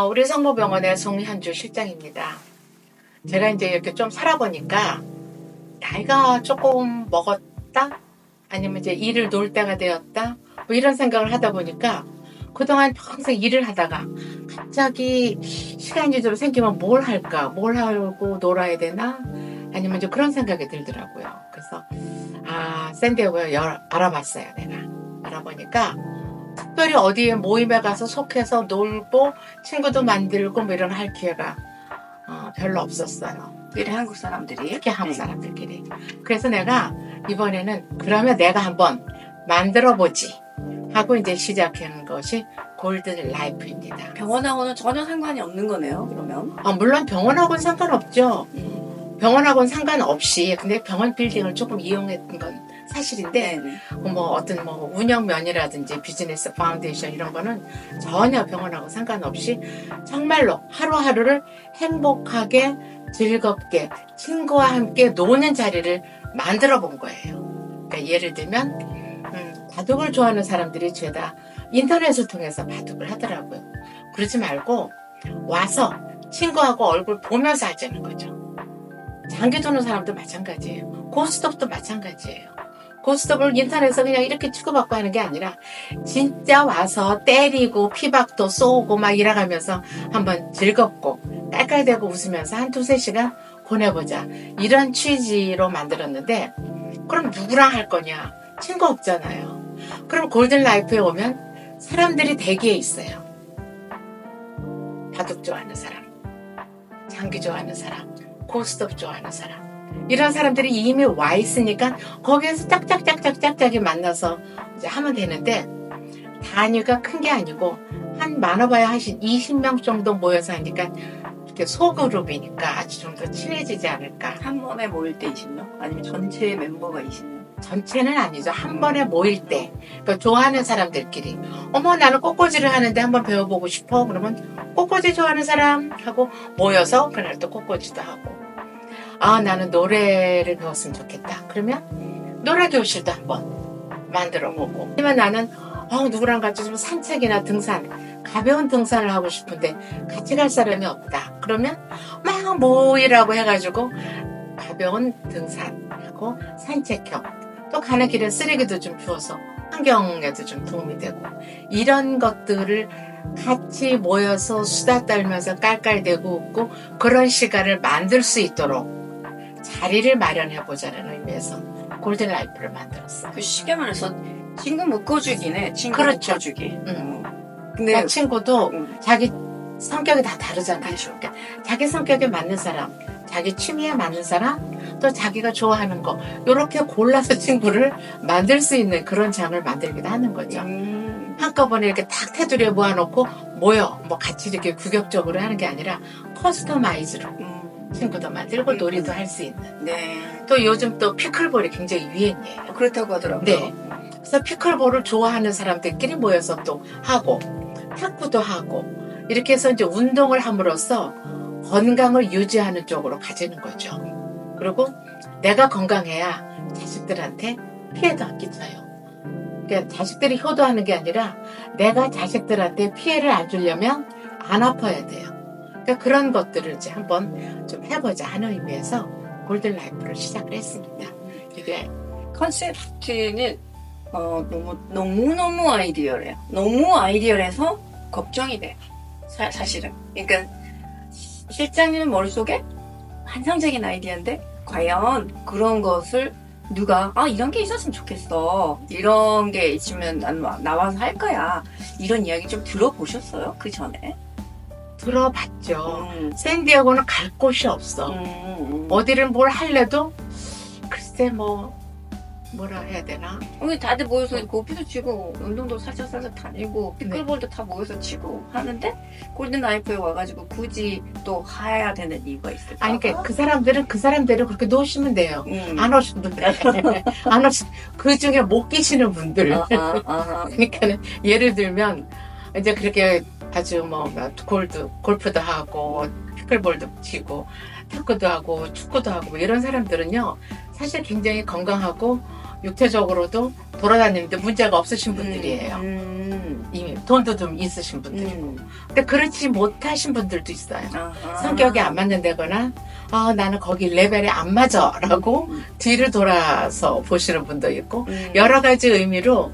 우리 성모병원의 송현주 실장입니다. 제가 이제 이렇게 좀 살아보니까 나이가 조금 먹었다? 아니면 이제 일을 놓을 때가 되었다? 뭐 이런 생각을 하다 보니까 그동안 평생 일을 하다가 갑자기 시간이 좀 생기면 뭘 할까? 뭘 하고 놀아야 되나? 아니면 이제 그런 생각이 들더라고요. 그래서 샌디에고에 알아봤어요, 내가. 알아보니까 특별히 어디에 모임에 가서 속해서 놀고 친구도 만들고 뭐 이런 할 기회가 별로 없었어요. 특히 한국 사람들이. 특히 한국 사람들끼리. 그래서 내가 이번에는 그러면 내가 한번 만들어보지 하고 이제 시작한 것이 골든 라이프입니다. 병원하고는 전혀 상관이 없는 거네요, 그러면. 물론 병원하고는 상관없죠. 병원하고는 상관없이 근데 병원 빌딩을 조금 이용했던 건 사실인데 어떤 운영면이라든지 비즈니스 파운데이션 이런 거는 전혀 병원하고 상관없이 정말로 하루하루를 행복하게 즐겁게 친구와 함께 노는 자리를 만들어 본 거예요. 그러니까 예를 들면 바둑을 좋아하는 사람들이 죄다 인터넷을 통해서 바둑을 하더라고요. 그러지 말고 와서 친구하고 얼굴 보면서 하자는 거죠. 장기 두는 사람도 마찬가지예요. 고스톱도 마찬가지예요. 고스톱을 인터넷에서 그냥 이렇게 치고받고 하는 게 아니라 진짜 와서 때리고 피박도 쏘고 막 이래가면서 한번 즐겁고 깔깔대고 웃으면서 한 두세 시간 보내보자. 이런 취지로 만들었는데 그럼 누구랑 할 거냐? 친구 없잖아요. 그럼 골든 라이프에 오면 사람들이 대기에 있어요. 바둑 좋아하는 사람, 장기 좋아하는 사람, 고스톱 좋아하는 사람 이런 사람들이 이미 와 있으니까 거기에서 짝짝짝짝짝짝이 만나서 이제 하면 되는데 단위가 큰 게 아니고 한 많아봐야 한 20명 정도 모여서 하니까 이렇게 소그룹이니까 아주 좀 더 친해지지 않을까. 한 번에 모일 때 20명? 아니면 전체 멤버가 20명? 전체는 아니죠. 한 번에 모일 때 그러니까 좋아하는 사람들끼리 나는 꽃꽂이를 하는데 한번 배워보고 싶어. 그러면 꽃꽂이 좋아하는 사람 하고 모여서 그날 또 꽃꽂이도 하고 나는 노래를 배웠으면 좋겠다. 그러면 노래 교실도 한번 만들어보고 아니면 나는 누구랑 같이 좀 산책이나 등산 가벼운 등산을 하고 싶은데 같이 갈 사람이 없다. 그러면 막 모이라고 해가지고 가벼운 등산하고 산책형 또 가는 길에 쓰레기도 좀 주워서 환경에도 좀 도움이 되고 이런 것들을 같이 모여서 수다 떨면서 깔깔대고 웃고 그런 시간을 만들 수 있도록 자리를 마련해보자는 의미에서 골든 라이프를 만들었어요. 그 쉽게 말해서 친구 묶어주기네. 친구 그렇죠. 묶어주기. 근데 그 친구도 자기 성격이 다 다르잖아요. 그렇죠. 그러니까 자기 성격에 맞는 사람, 자기 취미에 맞는 사람, 또 자기가 좋아하는 거 이렇게 골라서 친구를 만들 수 있는 그런 장을 만들기도 하는 거죠. 한꺼번에 이렇게 탁 테두리에 모아놓고 모여 같이 이렇게 규격적으로 하는 게 아니라 커스터마이즈로 친구도 만들고 놀이도 할 수 있는. 네. 또 요즘 또 피클볼이 굉장히 유행이에요. 그렇다고 하더라고요. 네. 그래서 피클볼을 좋아하는 사람들끼리 모여서 또 하고 탁구도 하고 이렇게 해서 이제 운동을 함으로써 건강을 유지하는 쪽으로 가지는 거죠. 그리고 내가 건강해야 자식들한테 피해도 안 끼쳐요. 그러니까 자식들이 효도하는 게 아니라 내가 자식들한테 피해를 안 주려면 안 아파야 돼요. 그러니까 그런 것들을 이제 한번 좀 해보자 하는 의미에서 골든 라이프를 시작을 했습니다. 이게 컨셉트는 너무 아이디어래요. 너무 아이디어해서 걱정이 돼요. 사실은. 그러니까 실장님 머릿속에 환상적인 아이디어인데 과연 그런 것을 누가 이런 게 있었으면 좋겠어. 이런 게 있으면 난 나와서 할 거야. 이런 이야기 좀 들어보셨어요? 그 전에? 들어봤죠. 샌디에고는 갈 곳이 없어. 어디를 뭘 할래도 글쎄 뭐라 해야 되나? 우리 다들 모여서 고피도 치고 운동도 살짝 다니고 피클볼도 다 모여서 치고 하는데 골든 라이프에 와가지고 굳이 또 해야 되는 이유가 있을까? 아니 그러니까 그 사람들은 그 사람대로 그렇게 노시면 돼요. 안 오셔도 돼. 안 오시 그 중에 못 계시는 분들. 그러니까는 예를 들면 이제 그렇게 아주 골프도 하고 피클볼도 치고 탁구도 하고 축구도 하고 이런 사람들은요 사실 굉장히 건강하고 육체적으로도 돌아다니는데 문제가 없으신 분들이에요. 이미 돈도 좀 있으신 분들이고. 근데 그렇지 못하신 분들도 있어요. 성격이 안 맞는다거나 나는 거기 레벨에 안 맞아 라고 뒤를 돌아서 보시는 분도 있고 여러 가지 의미로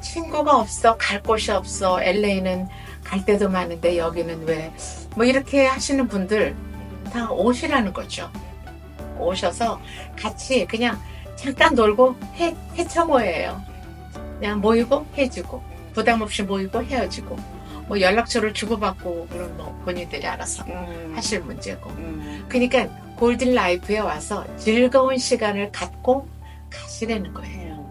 친구가 없어, 갈 곳이 없어, LA는 갈 데도 많은데 여기는 왜 뭐 이렇게 하시는 분들 다 오시라는 거죠. 오셔서 같이 그냥 잠깐 놀고 해쳐모예요. 그냥 모이고 해주고 부담 없이 모이고 헤어지고 뭐 연락처를 주고받고 그런 뭐 본인들이 알아서 하실 문제고. 그러니까 골든 라이프에 와서 즐거운 시간을 갖고 가시라는 거예요.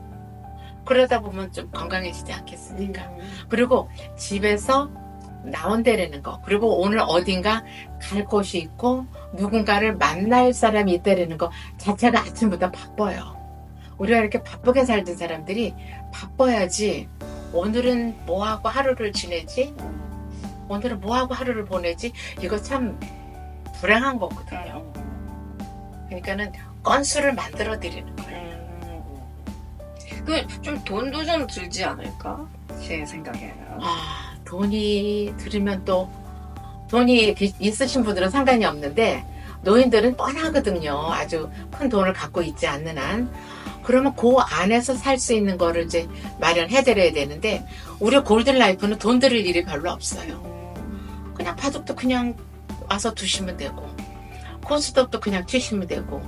그러다 보면 좀 건강해지지 않겠습니까? 그리고 집에서 나온다라는 거, 그리고 오늘 어딘가 갈 곳이 있고 누군가를 만날 사람이 있다라는 거 자체가 아침부터 바빠요. 우리가 이렇게 바쁘게 살던 사람들이 바빠야지 오늘은 뭐하고 하루를 지내지? 오늘은 뭐하고 하루를 보내지? 이거 참 불행한 거거든요. 그러니까는 건수를 만들어 드리는 거예요. 좀 돈도 좀 들지 않을까? 제 생각에는. 돈이 들으면 또 돈이 있으신 분들은 상관이 없는데 노인들은 뻔하거든요. 아주 큰 돈을 갖고 있지 않는 한. 그러면 그 안에서 살 수 있는 거를 이제 마련해드려야 되는데 우리 골든 라이프는 돈 들일 일이 별로 없어요. 그냥 바둑도 그냥 와서 두시면 되고 코스톱도 그냥 치시면 되고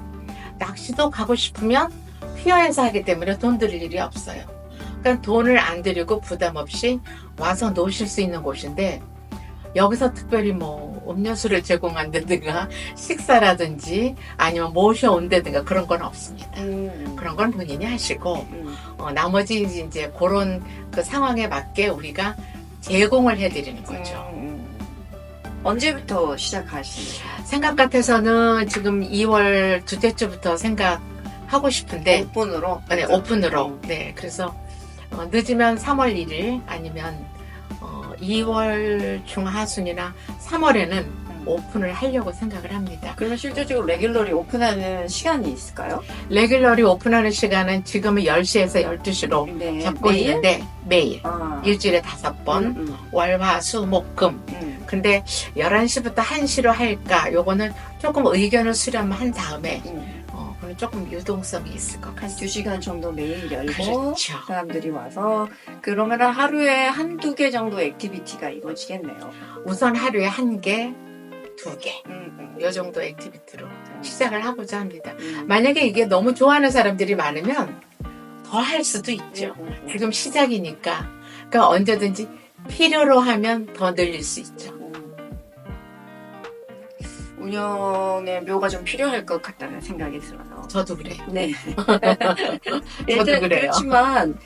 낚시도 가고 싶으면 휘어에서 하기 때문에 돈 들일 일이 없어요. 그러니까 돈을 안 들이고 부담 없이 와서 노실 수 있는 곳인데 여기서 특별히 뭐 음료수를 제공한다든가 식사라든지 아니면 모셔온다든가 그런 건 없습니다. 그런 건 본인이 하시고 나머지 이제 그런 그 상황에 맞게 우리가 제공을 해드리는 거죠. 언제부터 시작하시나요? 생각 같아서는 지금 2월 둘째 주부터 생각하고 싶은데 오픈으로? 네, 오픈으로. 네, 그래서 늦으면 3월 1일 아니면 2월 중하순이나 3월에는 오픈을 하려고 생각을 합니다. 그러면 실질적으로 레귤러리 오픈하는 시간이 있을까요? 레귤러리 오픈하는 시간은 지금은 10시에서 12시로 네. 잡고 매일? 있는데 매일 아. 일주일에 5번 월, 화, 수, 목, 금. 근데 11시부터 1시로 할까? 요거는 조금 의견을 수렴한 다음에 그건 조금 유동성이 있을 것 한 같습니다. 2시간 정도 매일 열고 그렇죠. 사람들이 와서 그러면 하루에 한두 개 정도 액티비티가 이루어지겠네요. 우선 하루에 1개, 2개 요 정도 액티비티로 시작을 하고자 합니다. 만약에 이게 너무 좋아하는 사람들이 많으면 더 할 수도 있죠. 지금 시작이니까. 그러니까 언제든지 필요로 하면 더 늘릴 수 있죠. 운영의 묘가 좀 필요할 것 같다는 생각이 들어서. 저도 그래요. 네. 저도 그래요. 그렇지만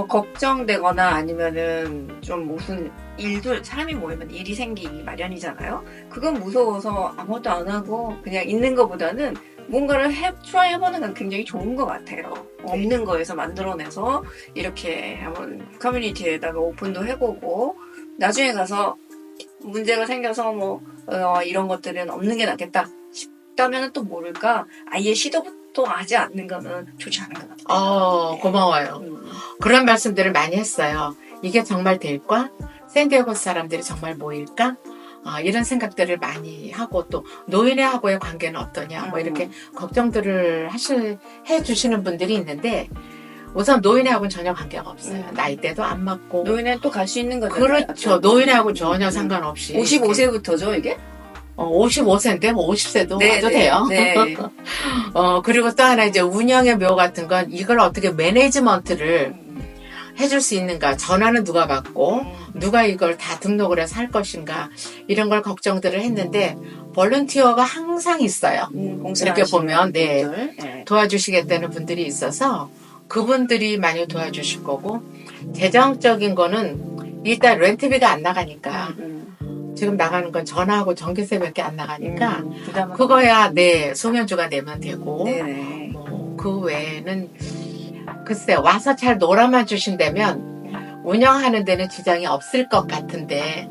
걱정되거나 아니면은 좀 무슨 일들 사람이 모이면 일이 생기기 마련이잖아요. 그건 무서워서 아무것도 안 하고 그냥 있는 것보다는 뭔가를 트라이 해보는 건 굉장히 좋은 것 같아요. 없는 거에서 만들어내서 이렇게 한번 커뮤니티에다가 오픈도 해보고 나중에 가서 문제가 생겨서 이런 것들은 없는 게 낫겠다 싶다면 또 모를까. 아예 시도부터 하지 않는 거는 좋지 않은 것 같아요. 고마워요. 그런 말씀들을 많이 했어요. 이게 정말 될까? 샌디에고 사람들이 정말 모일까? 이런 생각들을 많이 하고 또 노인회하고의 관계는 어떠냐 뭐 이렇게 걱정들을 해주시는 분들이 있는데 우선 노인회하고는 전혀 관계가 없어요. 나이대도 안 맞고. 노인회 또 갈 수 있는 거잖아요. 그렇죠. 노인회하고 전혀 상관없이. 55세부터죠 이게? 55세인데 뭐 50세도 네, 와도 네, 돼요. 네. 그리고 또 하나 이제 운영의 묘 같은 건 이걸 어떻게 매니지먼트를 해줄 수 있는가, 전화는 누가 받고 누가 이걸 다 등록을 해서 할 것인가 이런 걸 걱정들을 했는데 볼런티어가 항상 있어요. 이렇게 보면 네, 도와주시겠다는 분들이 있어서 그분들이 많이 도와주실 거고 재정적인 거는 일단 렌트비가 안 나가니까 지금 나가는 건 전화하고 전기세밖에 안 나가니까 그거야 네 송현주가 내면 되고 그 외에는 글쎄 와서 잘 놀아만 주신다면 운영하는 데는 지장이 없을 것 같은데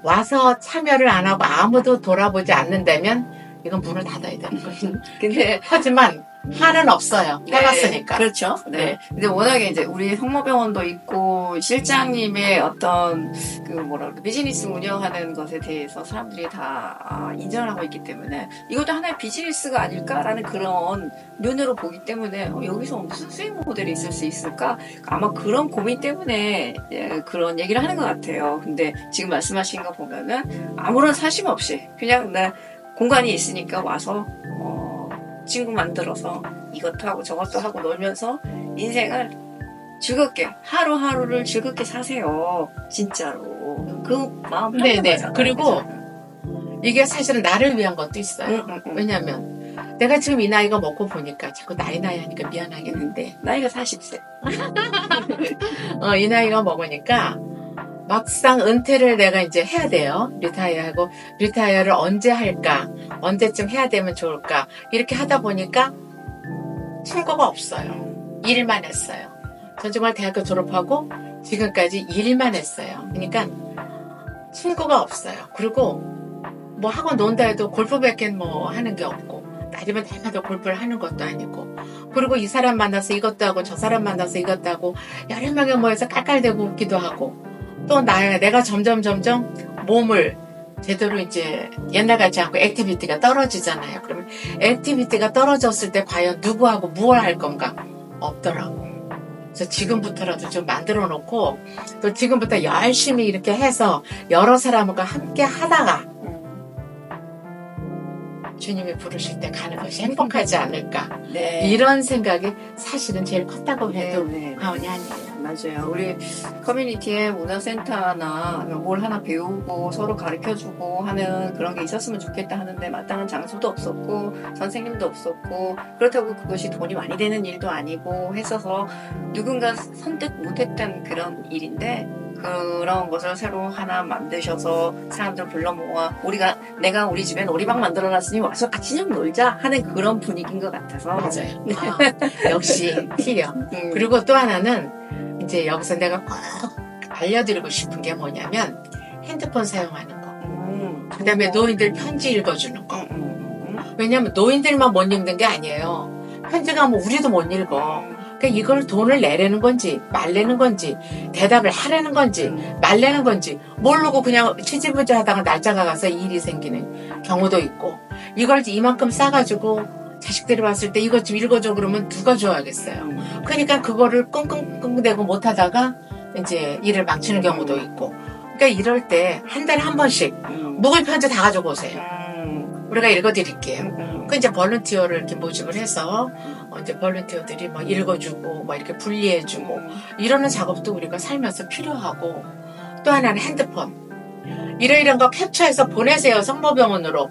와서 참여를 안 하고 아무도 돌아보지 않는다면 이건 문을 닫아야 되는 거죠. 근데 하지만 화는 없어요. 해봤으니까. 그렇죠. 네. 근데 워낙에 이제 우리 성모병원도 있고 실장님의 어떤 그 뭐라 그래 비즈니스 운영하는 것에 대해서 사람들이 다 인정을 하고 있기 때문에 이것도 하나의 비즈니스가 아닐까라는 그런 눈으로 보기 때문에 여기서 무슨 수익 모델이 있을 수 있을까? 아마 그런 고민 때문에 그런 얘기를 하는 것 같아요. 근데 지금 말씀하신 거 보면은 아무런 사심 없이 그냥 나 공간이 있으니까 와서 친구 만들어서 이것도 하고 저것도 하고 놀면서 인생을 즐겁게 하루하루를 즐겁게 사세요. 진짜로 그 마음 네네. 편한 거잖아요. 그리고 그죠? 이게 사실은 나를 위한 것도 있어요. 응. 왜냐면 내가 지금 이 나이가 먹고 보니까 자꾸 나이 하니까 미안하겠는데 나이가 40세. 이 나이가 먹으니까 막상 은퇴를 내가 이제 해야 돼요. 리타이어하고 리타이어를 언제 할까? 언제쯤 해야 되면 좋을까? 이렇게 하다 보니까 친구가 없어요. 일만 했어요. 전 정말 대학교 졸업하고 지금까지 일만 했어요. 그러니까 친구가 없어요. 그리고 뭐 하고 논다 해도 골프밖에 뭐 하는 게 없고 날이면 날마다 골프를 하는 것도 아니고 그리고 이 사람 만나서 이것도 하고 저 사람 만나서 이것도 하고 여러 명이 모여서 깔깔대고 웃기도 하고 또 내가 점점 몸을 제대로 이제 옛날 같지 않고 액티비티가 떨어지잖아요. 그러면 액티비티가 떨어졌을 때 과연 누구하고 무엇을 할 건가? 없더라고. 그래서 지금부터라도 좀 만들어 놓고 또 지금부터 열심히 이렇게 해서 여러 사람과 함께 하다가 주님이 부르실 때 가는 것이 행복하지 않을까. 네. 이런 생각이 사실은 제일 컸다고 해도 네. 과언이 아니에요. 맞아요. 우리 커뮤니티에 문화센터나 뭘 하나 배우고 서로 가르쳐주고 하는 그런 게 있었으면 좋겠다 하는데 마땅한 장소도 없었고 선생님도 없었고 그렇다고 그것이 돈이 많이 되는 일도 아니고 했어서 누군가 선택 못했던 그런 일인데 그런 것을 새로 하나 만드셔서 사람들 불러 모아 내가 우리 집에 놀이방 만들어놨으니 와서 같이 좀 놀자 하는 그런 분위기인 것 같아서 맞아요. 역시 틀려. 그리고 또 하나는 이제 여기서 내가 꼭 알려드리고 싶은 게 뭐냐면 핸드폰 사용하는 거. 그 다음에 노인들 편지 읽어주는 거. 왜냐면 노인들만 못 읽는 게 아니에요. 편지가 뭐 우리도 못 읽어. 그러니까 이걸 돈을 내라는 건지 말라는 건지 대답을 하라는 건지 말라는 건지 모르고 그냥 취지부지 하다가 날짜가 가서 일이 생기는 경우도 있고 이걸 이만큼 싸가지고 자식들이 봤을 때 이것 좀 읽어줘 그러면 누가 좋아하겠어요. 그러니까 그거를 끙끙끙대고 못하다가 이제 일을 망치는 경우도 있고 그러니까 이럴 때 한 달에 한 번씩 묵을 편지 다 가지고 오세요. 우리가 읽어드릴게요. 그 이제 볼런티어를 이렇게 모집을 해서 이제 볼런티어들이 막 읽어주고 막 이렇게 분리해주고 이러는 작업도 우리가 살면서 필요하고 또 하나는 핸드폰 이런 거 캡처해서 보내세요. 성모병원으로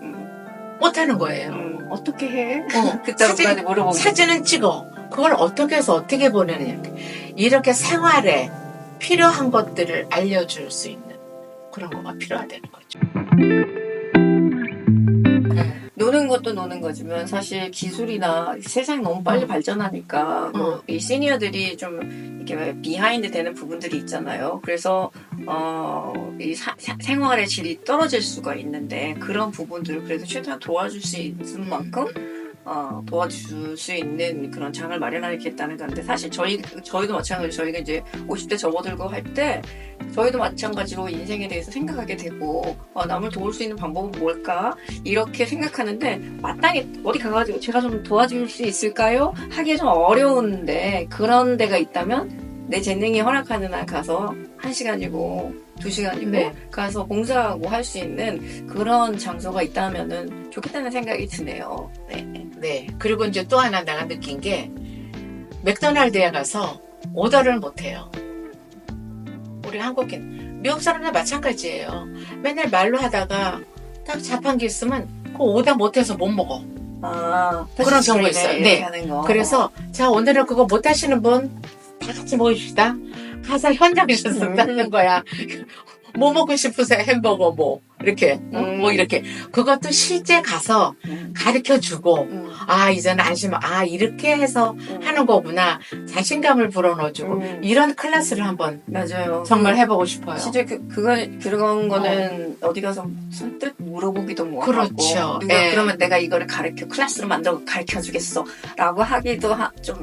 못하는 거예요. 어떻게 해? 그때까지 물어보고 사진은 찍어. 그걸 어떻게 해서 어떻게 보내느냐. 이렇게 생활에 필요한 것들을 알려줄 수 있는 그런 거가 필요하다는 거죠. 노는 것도 노는 거지만 사실 기술이나 세상이 너무 빨리 발전하니까 이 시니어들이 좀 이렇게 비하인드 되는 부분들이 있잖아요. 그래서 이 생활의 질이 떨어질 수가 있는데 그런 부분들을 그래도 최대한 도와줄 수 있는 만큼 도와줄 수 있는 그런 장을 마련하겠다는 건데 사실 저희도 마찬가지로 저희가 이제 50대 접어들고 할 때 저희도 마찬가지로 인생에 대해서 생각하게 되고 남을 도울 수 있는 방법은 뭘까 이렇게 생각하는데 마땅히 어디 가가지고 제가 좀 도와줄 수 있을까요? 하기가 좀 어려운데 그런 데가 있다면 내 재능이 허락하는 한 가서 1시간이고 2시간이고 네. 가서 봉사하고 할 수 있는 그런 장소가 있다면은 좋겠다는 생각이 드네요. 네. 그리고 이제 또 하나 내가 느낀 게 맥도날드에 가서 오더를 못 해요. 우리 한국인, 미국 사람들 마찬가지예요. 맨날 말로 하다가 딱 자판기 있으면 그 오더 못해서 못 먹어. 그런 경우가 있어요. 네. 그래서 자 오늘은 그거 못 하시는 분 다 같이 모입시다. 가서 현장에서 쓴다는 거야. 뭐 먹고 싶으세요? 햄버거 뭐 이렇게 뭐 이렇게 그것도 실제 가서 가르쳐 주고 아 이제는 안심 아 이렇게 해서 하는 거구나 자신감을 불어넣어주고 이런 클래스를 한번 맞아요. 정말 해보고 싶어요. 진짜 그런 거는 어디 가서 선뜻 물어보기도 뭐 그렇죠. 하고 누가 예. 그러면 내가 이거를 클래스를 만들어 가르쳐 주겠어 라고 하기도 좀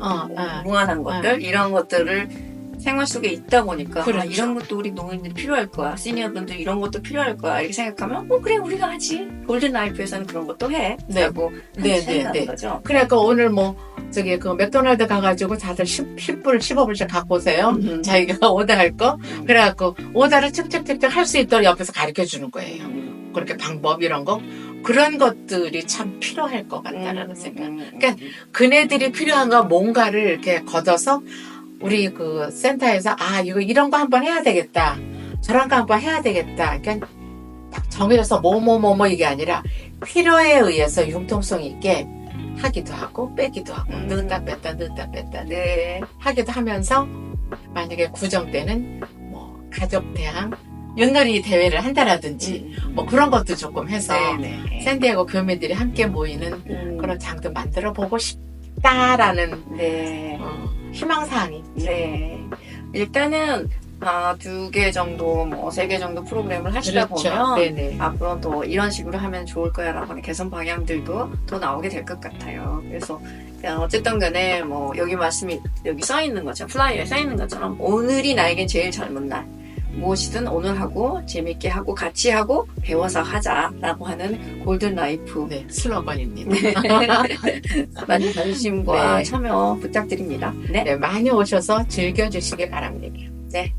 무한한 것들 이런 것들을 생활 속에 있다 보니까 그렇죠. 아, 이런 것도 우리 노인들이 필요할 거야. 시니어분들 이런 것도 필요할 거야. 이렇게 생각하면 그래 우리가 하지. 골든 라이프에서는 그런 것도 해. 네. 라고 네, 생각하는 네, 네. 거죠. 그러니까 오늘 뭐 저기 그 맥도날드 가가지고 다들 10불 15불씩 갖고 오세요. 자기가 오다할 거. 그래갖고 오다를 척척척척 할 수 있도록 옆에서 가르쳐 주는 거예요. 그렇게 방법 이런 거 그런 것들이 참 필요할 것 같다라는 생각. 그러니까 그네들이 필요한 거 뭔가를 이렇게 걷어서 우리 그 센터에서 아 이거 이런 거 한번 해야 되겠다. 저런 거 한번 해야 되겠다. 그러니까 딱 정해져서 뭐 이게 아니라 필요에 의해서 융통성 있게 하기도 하고 빼기도 하고 넣었다 뺐다 네. 하기도 하면서 만약에 구정 때는 뭐 가족 대항 윷놀이 대회를 한다라든지 뭐 그런 것도 조금 해서 네네. 샌디에고 교민들이 함께 모이는 그런 장도 만들어 보고 싶다라는 네. 희망사항이. 네. 일단은 2개 정도, 뭐 3개 정도 프로그램을 하시다 그렇죠. 보면 네네. 앞으로 또 이런 식으로 하면 좋을 거야라고 하는 개선 방향들도 더 나오게 될 것 같아요. 그래서 어쨌든 간에 뭐 여기 말씀이 여기 써 있는 것처럼 플라이어에 써 있는 것처럼 오늘이 나에겐 제일 젊은 날. 무엇이든 오늘 하고 재밌게 하고 같이 하고 배워서 하자라고 하는 골든 라이프 네, 슬로건입니다. 많은 관심과 네. 참여 부탁드립니다. 네. 네, 많이 오셔서 즐겨주시기 바랍니다. 네.